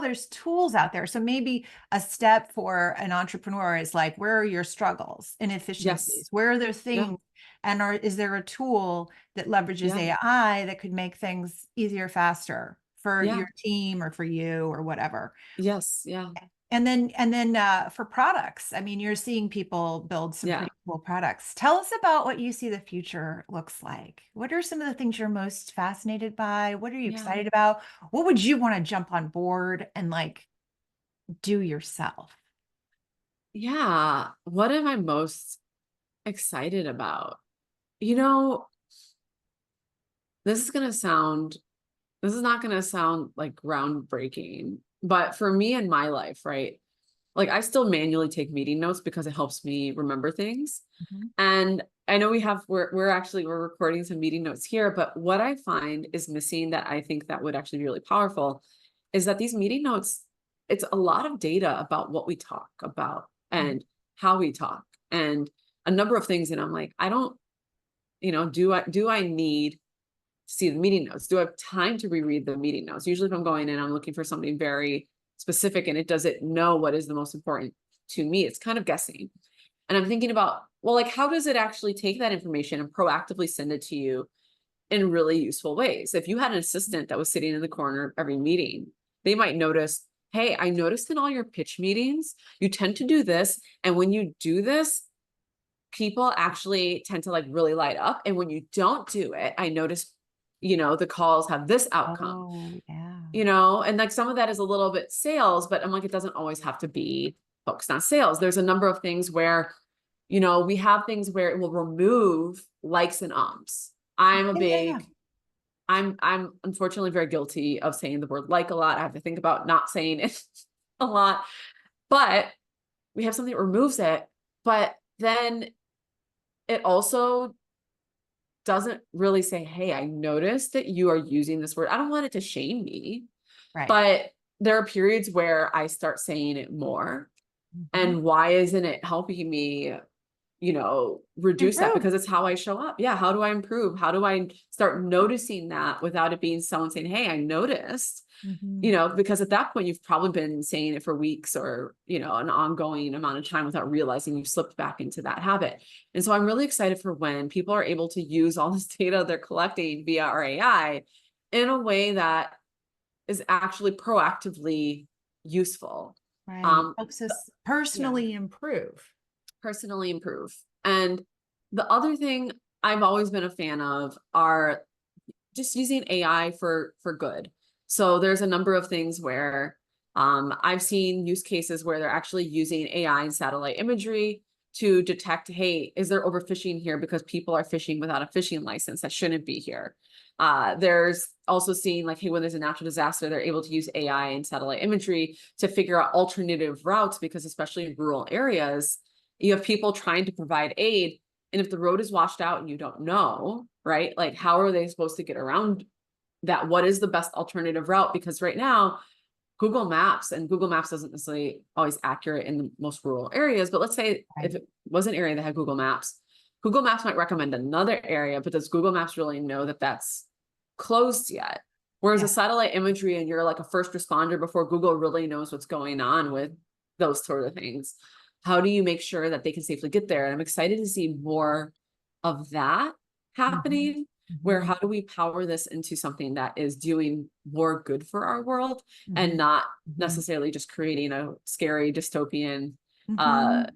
S1: there's tools out there. So maybe a step for an entrepreneur is like, where are your struggles,
S2: Yes.
S1: inefficiencies? Where are there
S2: Yeah.
S1: things? And is there a tool that leverages
S2: Yeah.
S1: AI that could make things easier, faster for
S2: Yeah.
S1: your team or for you or whatever?
S2: Yes. Yeah.
S1: And then for products, I mean, you're seeing people build some
S2: Yeah.
S1: pretty cool products. Tell us about what you see the future looks like. What are some of the things you're most fascinated by? What are you
S2: Yeah.
S1: excited about? What would you want to jump on board and like do yourself?
S2: Yeah. What am I most excited about? You know, this is going to sound, this is not going to sound like groundbreaking, but for me in my life, right? Like I still manually take meeting notes because it helps me remember things.
S1: Mhm.
S2: And I know we're recording some meeting notes here, but what I find is missing that I think that would actually be really powerful is that these meeting notes, it's a lot of data about what we talk about
S1: Mhm.
S2: and how we talk and a number of things. And I'm like, I don't, do I need to see the meeting notes? Do I have time to reread the meeting notes? Usually if I'm going in, I'm looking for something very specific and it doesn't know what is the most important to me. It's kind of guessing. And I'm thinking about, well, like, how does it actually take that information and proactively send it to you in really useful ways? If you had an assistant that was sitting in the corner of every meeting, they might notice, hey, I noticed in all your pitch meetings, you tend to do this. And when you do this, people actually tend to like really light up. And when you don't do it, I notice, the calls have this outcome,
S1: Oh, yeah.
S2: and like some of that is a little bit sales, but I'm like, it doesn't always have to be focused on sales. There's a number of things where, we have things where it will remove likes and ums.
S1: Yeah.
S2: I'm unfortunately very guilty of saying the word like a lot. I have to think about not saying it a lot, but we have something that removes it. But then it also doesn't really say, hey, I noticed that you are using this word. I don't want it to shame me,
S1: Right.
S2: but there are periods where I start saying it more.
S1: Mhm.
S2: And why isn't it helping me, reduce that?
S1: Improve.
S2: Because it's how I show up. Yeah. How do I improve? How do I start noticing that without it being someone saying, hey, I noticed,
S1: Mhm.
S2: because at that point you've probably been saying it for weeks or, an ongoing amount of time without realizing you've slipped back into that habit. And so I'm really excited for when people are able to use all this data they're collecting via our AI in a way that is actually proactively useful.
S1: Right.
S2: Um,
S1: Helps
S2: th-
S1: us
S2: yeah,
S1: personally improve.
S2: personally improve. And the other thing I've always been a fan of are just using AI for good. So there's a number of things where I've seen use cases where they're actually using AI and satellite imagery to detect, hey, is there overfishing here because people are fishing without a fishing license that shouldn't be here. There's also seeing like, hey, when there's a natural disaster, they're able to use AI and satellite imagery to figure out alternative routes because especially in rural areas, you have people trying to provide aid. And if the road is washed out and you don't know, right, like how are they supposed to get around that? What is the best alternative route? Because right now, Google Maps doesn't necessarily always accurate in the most rural areas, but let's say
S1: Right.
S2: if it was an area that had Google Maps might recommend another area, but does Google Maps really know that that's closed yet? Whereas
S1: Yeah.
S2: a satellite imagery and you're like a first responder before Google really knows what's going on with those sort of things. How do you make sure that they can safely get there? And I'm excited to see more of that
S1: Mhm.
S2: happening, where
S1: Mhm.
S2: how do we power this into something that is doing more good for our world and
S1: Mhm.
S2: not
S1: Mhm.
S2: necessarily just creating a scary dystopian
S1: Mhm.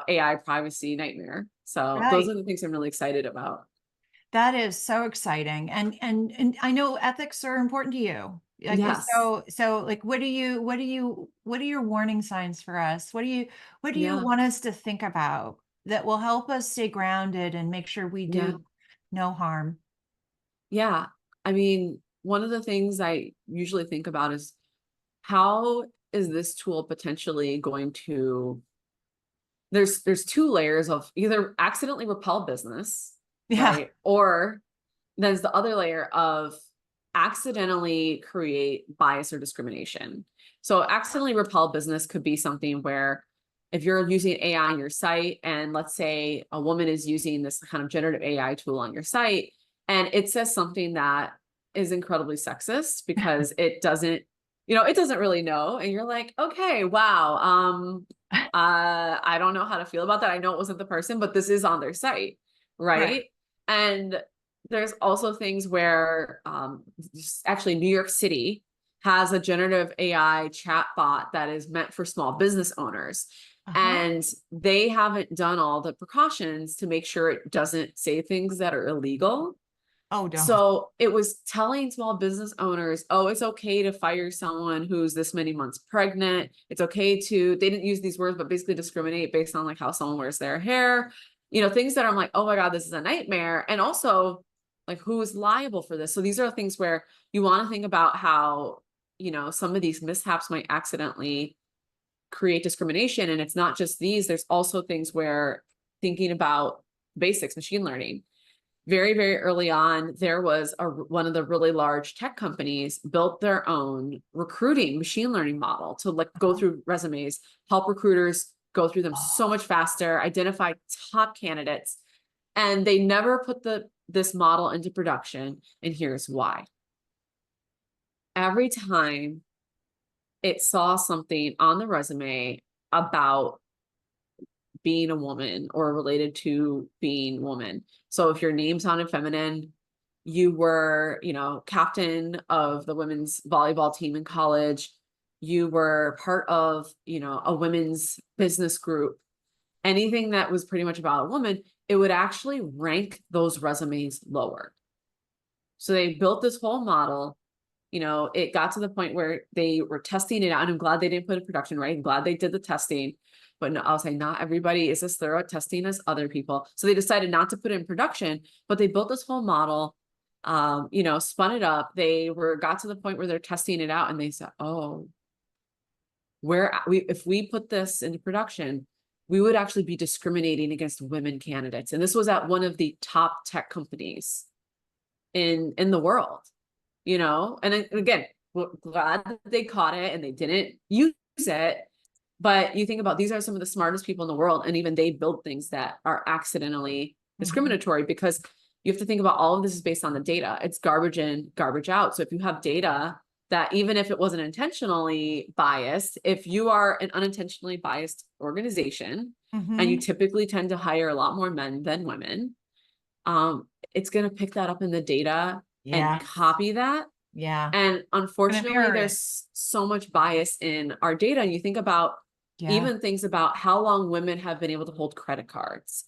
S2: AI privacy nightmare. So those
S1: Right.
S2: are the things I'm really excited about.
S1: That is so exciting. And I know ethics are important to you. Like
S2: Yes.
S1: so like what are your warning signs for us? What do you
S2: Yeah.
S1: want us to think about that will help us stay grounded and make sure we
S2: Yeah.
S1: do no harm?
S2: Yeah. I mean, one of the things I usually think about is how is this tool potentially going to there's two layers of either accidentally repel business,
S1: Yeah.
S2: right? Or there's the other layer of accidentally create bias or discrimination. So accidentally repel business could be something where if you're using AI on your site and let's say a woman is using this kind of generative AI tool on your site and it says something that is incredibly sexist because it doesn't really know. And you're like, okay, wow. I don't know how to feel about that. I know it wasn't the person, but this is on their site,
S1: Right.
S2: right? And there's also things where actually New York City has a generative AI chat bot that is meant for small business owners.
S1: Uh-huh.
S2: And they haven't done all the precautions to make sure it doesn't say things that are illegal.
S1: Oh, no.
S2: So it was telling small business owners, oh, it's okay to fire someone who's this many months pregnant. It's okay they didn't use these words, but basically discriminate based on like how someone wears their hair, things that I'm like, oh my God, this is a nightmare. And also like who is liable for this? So these are things where you want to think about how, some of these mishaps might accidentally create discrimination. And it's not just these, there's also things where thinking about basics, machine learning very, very early on, there was one of the really large tech companies built their own recruiting machine learning model to like go
S1: Uh-huh.
S2: through resumes, help recruiters go through them so
S1: Oh,
S2: much faster, identify top candidates. And they never put this model into production. And here's why. Every time it saw something on the resume about being a woman or related to being woman. So if your name sounded feminine, you were, captain of the women's volleyball team in college, you were part of, a women's business group, anything that was pretty much about a woman, it would actually rank those resumes lower. So they built this whole model. It got to the point where they were testing it out, and I'm glad they didn't put it in production, right? I'm glad they did the testing, but no, I'll say not everybody is as thorough at testing as other people. So they decided not to put it in production, but they built this whole model, spun it up. Got to the point where they're testing it out, and they said, oh, if we put this into production, we would actually be discriminating against women candidates. And this was at one of the top tech companies in the world, and again, we're glad that they caught it and they didn't use it. But you think about, these are some of the smartest people in the world, and even they build things that are accidentally discriminatory, because you have to think about all of this is based on the data. It's garbage in, garbage out. So if you have data that, even if it wasn't intentionally biased, if you are an unintentionally biased organization, and you typically tend to hire a lot more men than women, it's going to pick that up in the data and copy that.
S1: Yeah.
S2: And unfortunately, there's so much bias in our data. And you think about even things about how long women have been able to hold credit cards,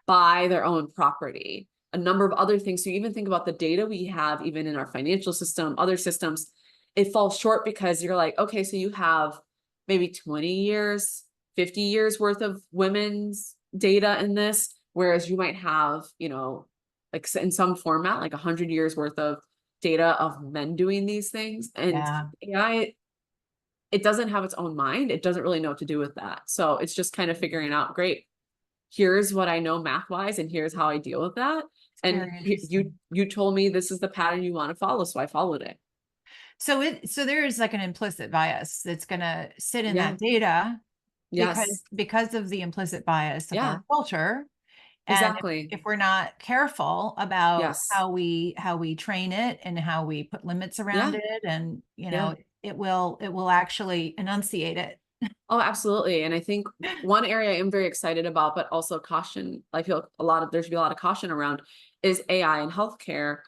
S2: buy their own property, a number of other things. So you even think about the data we have, even in our financial system, other systems, it falls short, because you're like, okay, so you have maybe 20 years, 50 years worth of women's data in this, whereas you might have, like in some format, like 100 years worth of data of men doing these things. And AI, it doesn't have its own mind. It doesn't really know what to do with that. So it's just kind of figuring out, great, here's what I know math wise, and here's how I deal with that. And you told me this is the pattern you want to follow, so I followed it.
S1: So there is like an implicit bias that's going to sit in that data, because of the implicit bias of our culture. And
S2: Exactly.
S1: if we're not careful about how we train it and how we put limits around it, and it will actually enunciate it.
S2: Oh, absolutely. And I think one area I am very excited about, but also caution, I feel there should be a lot of caution around, is AI in healthcare.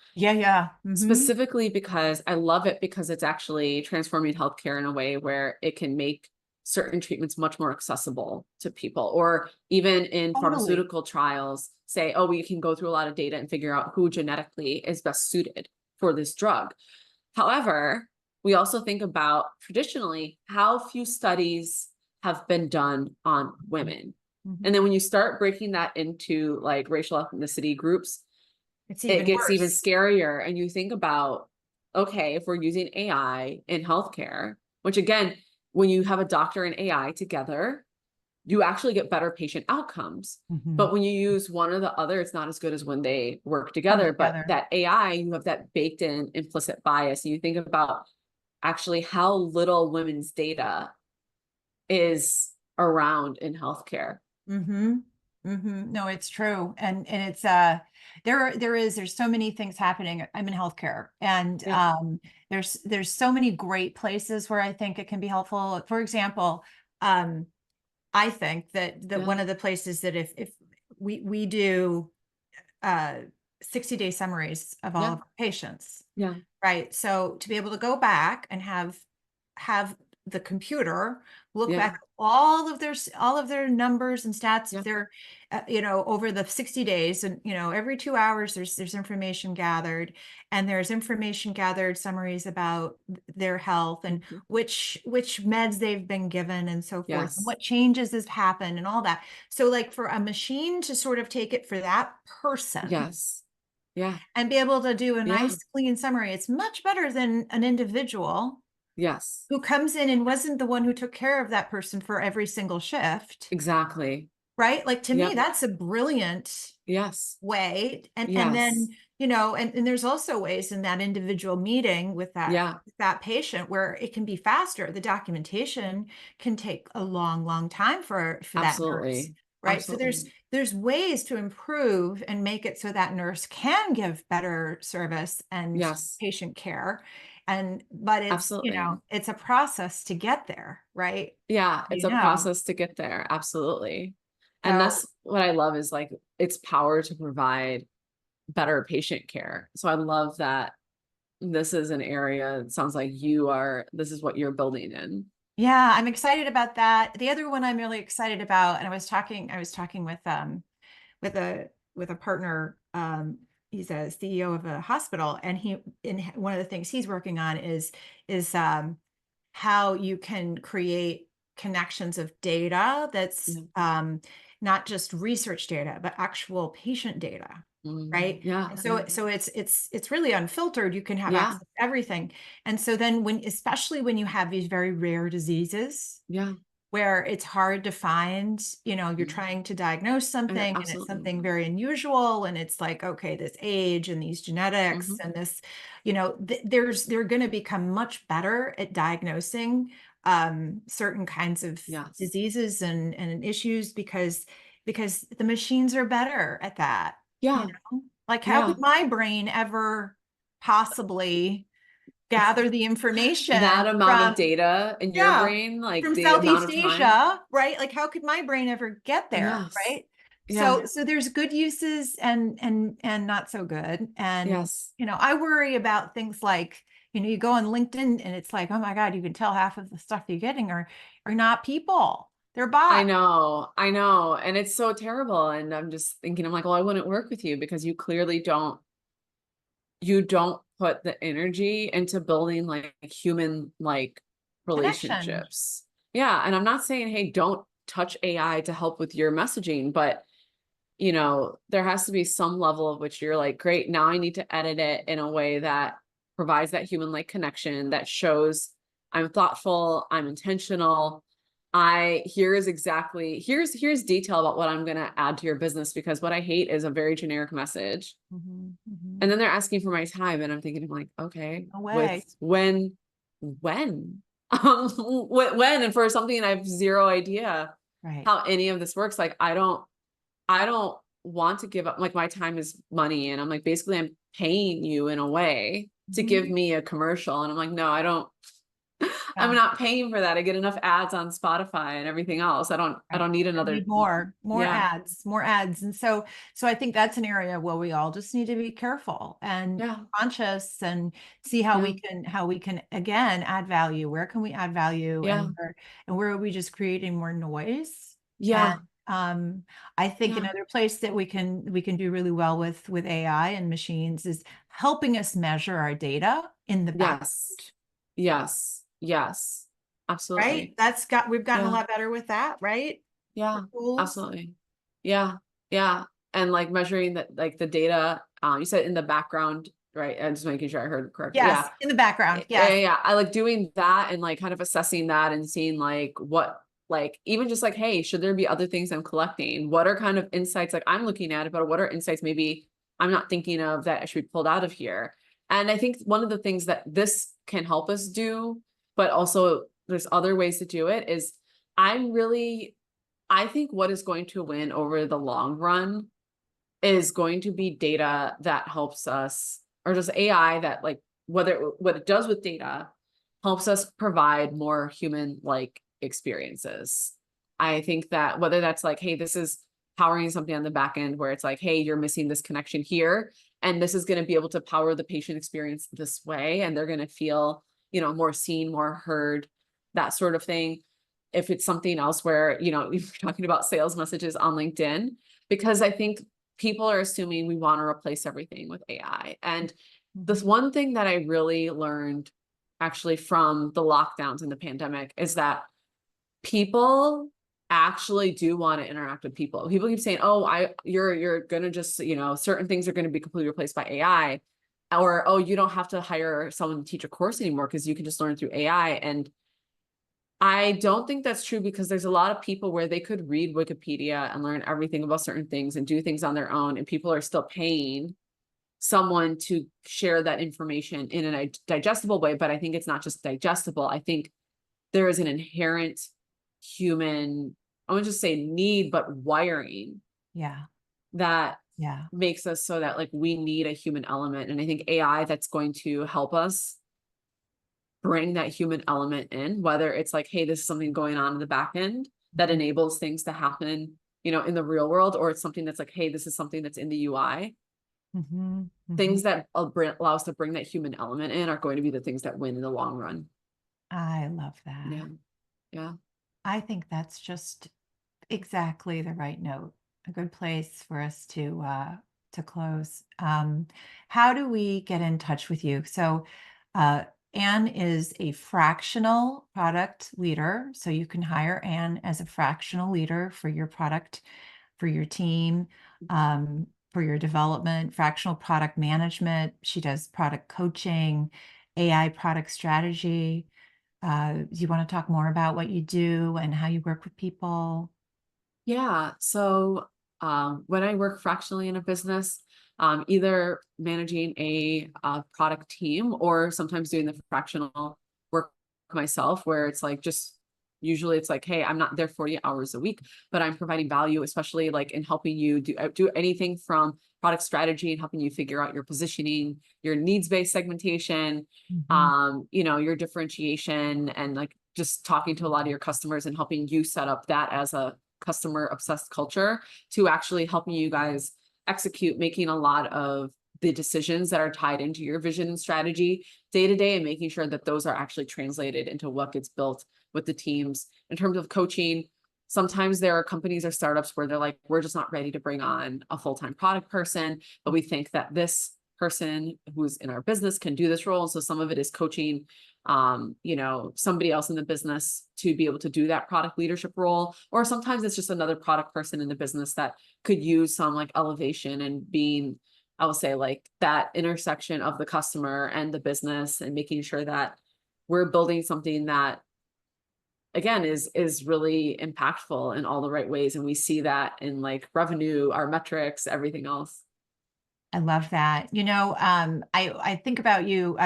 S2: Specifically because I love it, because it's actually transforming healthcare in a way where it can make certain treatments much more accessible to people, or even in pharmaceutical trials, say, oh, we can go through a lot of data and figure out who genetically is best suited for this drug. However, we also think about, traditionally, how few studies have been done on women. And then when you start breaking that into like racial ethnicity groups, it gets even scarier. And you think about, okay, if we're using AI in healthcare, which again, when you have a doctor and AI together, you actually get better patient outcomes. But when you use one or the other, it's not as good as when they work together. But that AI, you have that baked in implicit bias. And you think about actually how little women's data is around in healthcare.
S1: No, it's true. And it's, there's so many things happening. I'm in healthcare, and there's so many great places where I think it can be helpful. For example, I think that one of the places that if we do 60-day summaries of all of our patients, right? So to be able to go back and have the computer look back at all of their numbers and stats, their over the 60 days, and every 2 hours there's information gathered, and there's information gathered, summaries about their health, and which meds they've been given, and so forth, and what changes has happened, and all that. So like, for a machine to sort of take it for that person, and be able to do a nice clean summary, it's much better than an individual who comes in and wasn't the one who took care of that person for every single shift.
S2: Exactly.
S1: Right? Like, to me, that's a brilliant way. And then, and there's also ways in that individual meeting with that patient where it can be faster. The documentation can take a long, long time for that nurse. Right. Absolutely. So there's ways to improve and make it so that nurse can give better service and patient care. But it's, it's a process to get there, right?
S2: Yeah, it's a process to get there. Absolutely. And that's what I love, is like its power to provide better patient care. So I love that this is an area, it sounds like this is what you're building in.
S1: Yeah, I'm excited about that. The other one I'm really excited about, and I was talking with a partner. He's a CEO of a hospital, and one of the things he's working on is how you can create connections of data that's not just research data, but actual patient data, right?
S2: Yeah.
S1: And so it's really unfiltered. You can have access to everything. And so then especially when you have these very rare diseases,
S2: Yeah.
S1: where it's hard to find, you're trying to diagnose something and it's
S2: Absolutely.
S1: something very unusual, and it's like, okay, this age and these genetics and this, they're going to become much better at diagnosing certain kinds of
S2: Yes.
S1: diseases and issues because the machines are better at that.
S2: Yeah.
S1: Like, how
S2: Yeah.
S1: could my brain ever possibly gather the
S2: That
S1: information
S2: amount of
S1: from,
S2: data in your
S1: yeah,
S2: brain, like
S1: from
S2: the amount
S1: Southeast
S2: of time.
S1: Asia, right? Like, how could my brain ever get there,
S2: Yes.
S1: right?
S2: Yeah.
S1: So there's good uses and not so good. And
S2: Yes.
S1: I worry about things like, you go on LinkedIn and it's like, oh my God, you can tell half of the stuff you're getting are not people. They're
S2: I
S1: bots.
S2: know. I know. And it's so terrible. And I'm just thinking, I'm like, well, I wouldn't work with you because you clearly you don't put the energy into building like human like
S1: Connection.
S2: relationships. Yeah. And I'm not saying, hey, don't touch AI to help with your messaging, but there has to be some level of which you're like, great, now I need to edit it in a way that provides that human like connection that shows I'm thoughtful, I'm intentional. Here's detail about what I'm going to add to your business, because what I hate is a very generic message.
S1: Mhm, mhm.
S2: And then they're asking for my time and I'm thinking, I'm like, okay,
S1: No
S2: with
S1: way.
S2: when, when, and for something I have zero idea
S1: Right.
S2: how any of this works. Like, I don't want to give up, like my time is money. And I'm like, basically I'm paying you in a way to give
S1: Mhm.
S2: me a commercial. And I'm like, no, I don't, I'm
S1: Yeah.
S2: not paying for that. I get enough ads on Spotify and everything else. I
S1: Right.
S2: don't need
S1: I
S2: another.
S1: need more
S2: Yeah.
S1: ads, more ads. And so I think that's an area where we all just need to be careful and
S2: Yeah.
S1: conscious and see
S2: Yeah.
S1: how we can again add value. Where can we add value,
S2: Yeah.
S1: and where are we just creating more noise? And
S2: Yeah.
S1: I think
S2: Yeah.
S1: another place that we can do really well with AI and machines is helping us measure our data in the back,
S2: Yes. Yes. Yes.
S1: right?
S2: Absolutely.
S1: We've gotten a
S2: Yeah.
S1: lot better with that, right?
S2: Yeah.
S1: The tools.
S2: Absolutely. Yeah. Yeah. And like measuring that, like the data, you said in the background, right? I'm just making sure I heard it correctly.
S1: Yes,
S2: Yeah.
S1: in the background.
S2: Yeah.
S1: Yes.
S2: Yeah. I like doing that and like kind of assessing that and seeing like what, like even just like, hey, should there be other things I'm collecting? What are kind of insights like I'm looking at it, but what are insights maybe I'm not thinking of that should be pulled out of here? And I think one of the things that this can help us do, but also there's other ways to do it, is I'm really I think what is going to win over the long run is going to be data that helps us, or just AI that like what it does with data helps us provide more human like experiences. I think that whether that's like, hey, this is powering something on the back end where it's like, hey, you're missing this connection here, and this is going to be able to power the patient experience this way, and they're going to feel, more seen, more heard, that sort of thing. If it's something else where, you're talking about sales messages on LinkedIn, because I think people are assuming we want to replace everything with AI. And this
S1: Mhm.
S2: one thing that I really learned actually from the lockdowns and the pandemic is that people actually do want to interact with people. People keep saying, "Oh, you're going to just, certain things are going to be completely replaced by AI." Or, "Oh, you don't have to hire someone to teach a course anymore because you can just learn through AI." And I don't think that's true, because there's a lot of people where they could read Wikipedia and learn everything about certain things and do things on their own, and people are still paying someone to share that information in a digestible way. But I think it's not just digestible. I think there is an inherent human, I wouldn't just say need, but wiring
S1: Yeah.
S2: that
S1: Yeah.
S2: makes us so that like we need a human element. And I think AI that's going to help us bring that human element in, whether it's like, hey, this is something going on in the back end that
S1: Mhm.
S2: enables things to happen, in the real world, or it's something that's like, hey, this is something that's in the UI.
S1: Mhm, mhm.
S2: Things that allow us to bring that human element in are going to be the things that win in the long run.
S1: I love that.
S2: Yeah. Yeah.
S1: I think that's just exactly the right note, a good place for us to close. How do we get in touch with you? So, uh, Anne is a fractional product leader, so you can hire Anne as a fractional leader for your product, for your team, for your development, fractional product management. She does product coaching, AI product strategy. Do you want to talk more about what you do and how you work with people?
S2: Yeah. So when I work fractionally in a business, either managing a product team or sometimes doing the fractional work myself, where it's like just usually it's like, hey, I'm not there 40 hours a week, but I'm providing value, especially like in helping you do anything from product strategy and helping you figure out your positioning, your needs-based segmentation,
S1: Mhm.
S2: your differentiation, and like just talking to a lot of your customers and helping you set up that as a customer obsessed culture to actually helping you guys execute, making a lot of the decisions that are tied into your vision and strategy day to day, and making sure that those are actually translated into what gets built with the teams. In terms of coaching, sometimes there are companies or startups where they're like, we're just not ready to bring on a full-time product person, but we think that this person who's in our business can do this role. And so some of it is coaching somebody else in the business to be able to do that product leadership role. Or sometimes it's just another product person in the business that could use some like elevation and being, I will say, like that intersection of the customer and the business, and making sure that we're building something that again is really impactful in all the right ways. And we see that in like revenue, our metrics, everything else.
S1: I love that. I think about you.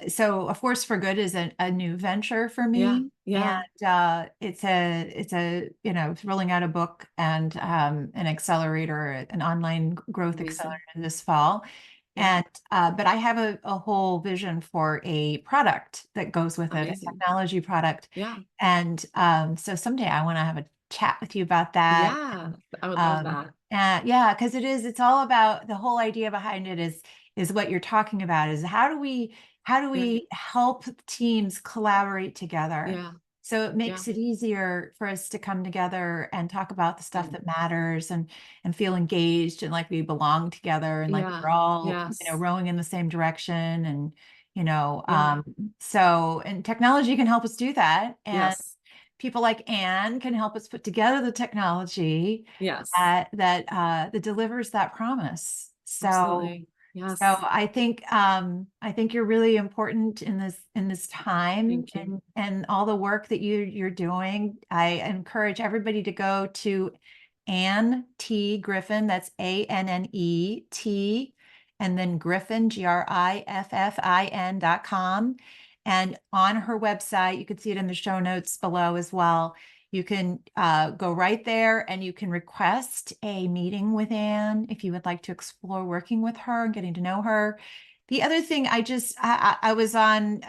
S1: So a force for good is a new venture for
S2: Yeah.
S1: me, and
S2: Yeah.
S1: it's rolling out a book and an accelerator, an online growth
S2: Amazing.
S1: accelerator this fall.
S2: Yeah.
S1: But I have a whole vision for a product that goes with it, a
S2: Amazing.
S1: technology product.
S2: Yeah.
S1: And so someday I want to have a chat with you about that.
S2: Yeah. I would love
S1: Um,
S2: that.
S1: and yeah, because it's all about the whole idea behind it is what you're talking about is how do
S2: Yeah.
S1: we help teams collaborate together?
S2: Yeah.
S1: So it
S2: Yeah.
S1: makes it easier for us to come together and talk about the stuff that matters and feel engaged and like we belong together and like
S2: Yeah.
S1: we're all,
S2: Yes.
S1: rowing in the same direction and you know,
S2: Yeah.
S1: um, and technology can help us do that. And
S2: Yes.
S1: people like Anne can help us put together the technology
S2: Yes.
S1: that delivers that promise.
S2: Absolutely.
S1: So
S2: Yes.
S1: I think you're really important in this time
S2: Thank you.
S1: and all the work that you're doing. I encourage everybody to go to Anne T. Griffin. That's ANNET, and then Griffin GRIFFIN.com. And on her website, you can see it in the show notes below as well. You can go right there and you can request a meeting with Anne if you would like to explore working with her and getting to know her. The other thing I was on,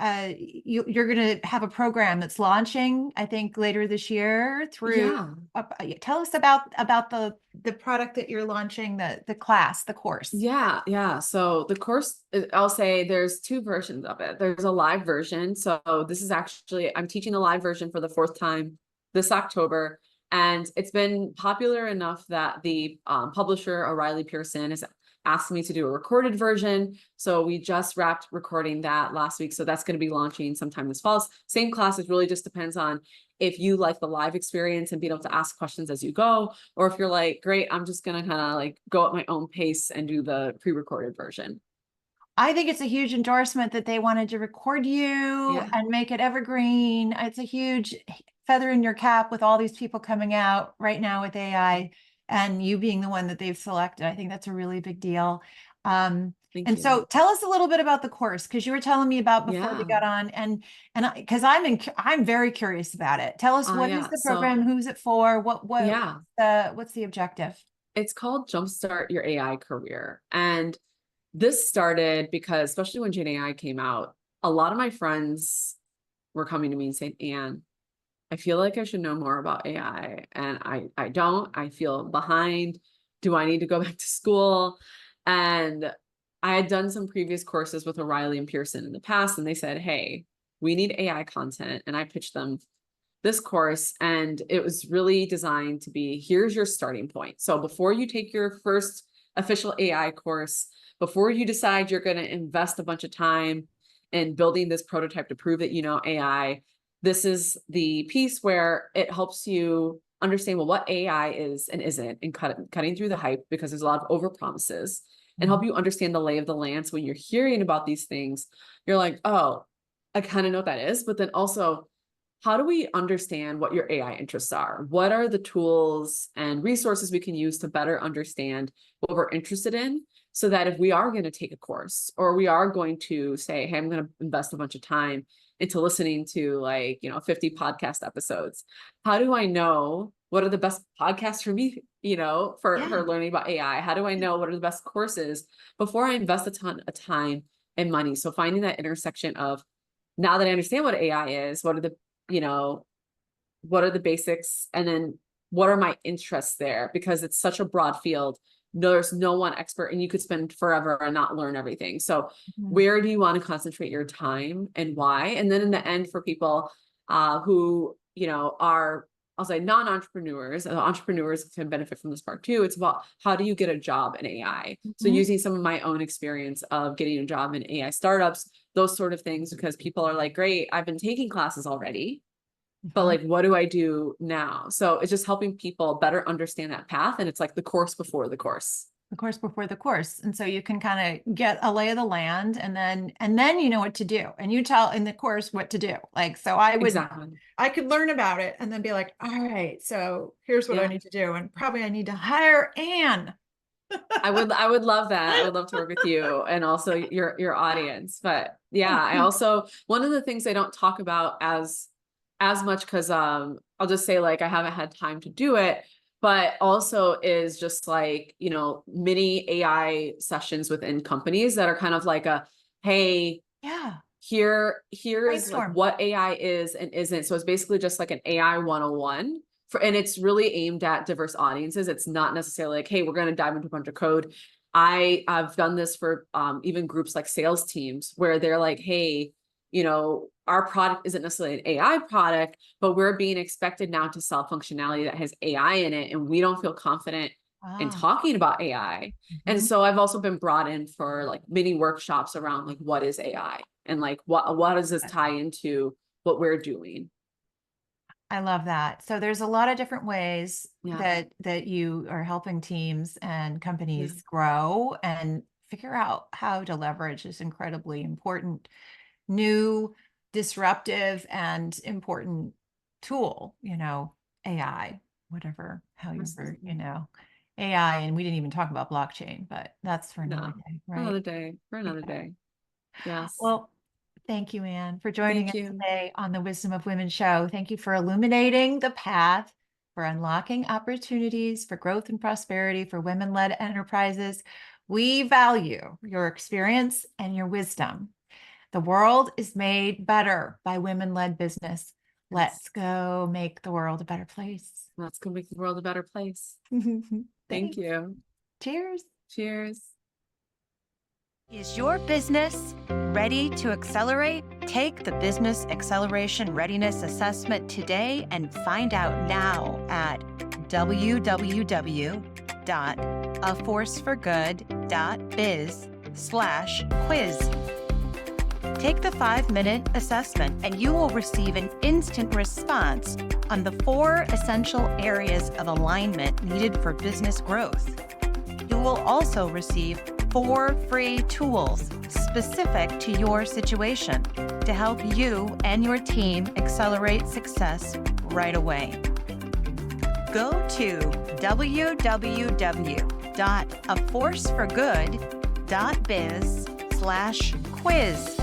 S1: you're going to have a program that's launching, I think, later this year through.
S2: Yeah.
S1: Tell us about the product that you're launching, the class, the course.
S2: Yeah. Yeah. So the course, I'll say there's two versions of it. There's a live version. So this is actually, I'm teaching the live version for the fourth time this October. And it's been popular enough that the publisher, O'Reilly Pearson, has asked me to do a recorded version. So we just wrapped recording that last week. So that's going to be launching sometime this fall. Same class. It really just depends on if you like the live experience and being able to ask questions as you go, or if you're like, great, I'm just gonna kind of like go at my own pace and do the pre-recorded version.
S1: I think it's a huge endorsement that they wanted to record you
S2: Yeah.
S1: and make it evergreen. It's a huge feather in your cap with all these people coming out right now with AI and you being the one that they've selected. I think that's a really big deal.
S2: Thank
S1: And
S2: you.
S1: so tell us a little bit about the course because you were telling me about before we
S2: Yeah.
S1: got on and because I'm very curious about it. Tell us what is
S2: Yeah.
S1: the
S2: So
S1: program, who's it for,
S2: yeah,
S1: what's the objective?
S2: it's called Jumpstart Your AI Career. And this started because, especially when Gen AI came out, a lot of my friends were coming to me and saying, Anne, I feel like I should know more about AI. And I don't, I feel behind. Do I need to go back to school? And I had done some previous courses with O'Reilly and Pearson in the past, and they said, hey, we need AI content. And I pitched them this course, and it was really designed to be, here's your starting point. So before you take your first official AI course, before you decide you're going to invest a bunch of time in building this prototype to prove that you know AI, this is the piece where it helps you understand, well, what AI is and isn't, and cutting through the hype, because there's a lot of over promises, and help you understand the lay of the land. So when you're hearing about these things, you're like, oh, I kind of know what that is. But then also, how do we understand what your AI interests are? What are the tools and resources we can use to better understand what we're interested in? So that if we are going to take a course, or we are going to say, hey, I'm going to invest a bunch of time into listening to 50 podcast episodes, how do I know what are the best podcasts for me, for learning about AI? How do I know what are the best courses before I invest a ton of time and money? So finding that intersection of, now that I understand what AI is, what are the basics, and then what are my interests there? Because it's such a broad field. No, there's no one expert, and you could spend forever and not learn everything. So where do you want to concentrate your time, and why? And then in the end, for people who, are, I'll say, non-entrepreneurs, entrepreneurs can benefit from this part too. It's about, how do you get a job in AI? So using some of my own experience of getting a job in AI startups, those sort of things, because people are like, great, I've been taking classes already, but what do I do now? So it's just helping people better understand that path. And it's like the course before the course.
S1: The course before the course. And so you can kind of get a lay of the land, and then you know what to do, and you tell in the course what to do. So I could learn about it and then be like, all right, so here's what I need to do. And probably I need to hire Anne.
S2: I would love that. I would love to work with you and also your audience. But yeah, I also, one of the things I don't talk about as much, because I'll just say, I haven't had time to do it, but also is just mini AI sessions within companies that are kind of like hey, here is what AI is and isn't. So it's basically just like an AI 101 and it's really aimed at diverse audiences. It's not necessarily like, hey, we're going to dive into a bunch of code. I've done this for even groups like sales teams, where they're like, hey, our product isn't necessarily an AI product, but we're being expected now to sell functionality that has AI in it, and we don't feel confident in talking about AI. And so I've also been brought in for mini workshops around what is AI, and what does this tie into what we're doing.
S1: I love that. So there's a lot of different ways that you are helping teams and companies grow and figure out how to leverage this incredibly important, new, disruptive, and important tool, AI, whatever, however, AI. And we didn't even talk about blockchain, but that's for another day, right?
S2: For another day. Yes.
S1: Well, thank you, Anne, for joining us today on the Wisdom of Women show. Thank you for illuminating the path for unlocking opportunities for growth and prosperity for women-led enterprises. We value your experience and your wisdom. The world is made better by women-led business. Let's go make the world a better place.
S2: Let's go make the world a better place. Thank you.
S1: Cheers.
S2: Cheers.
S3: Is your business ready to accelerate? Take the Business Acceleration Readiness Assessment today and find out now at www.aforceforgood.biz/quiz. Take the 5-minute assessment and you will receive an instant response on the 4 essential areas of alignment needed for business growth. You will also receive 4 free tools specific to your situation to help you and your team accelerate success right away. Go to www.aforceforgood.biz/quiz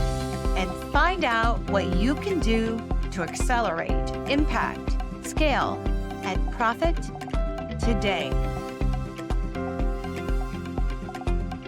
S3: and find out what you can do to accelerate, impact, scale, and profit today.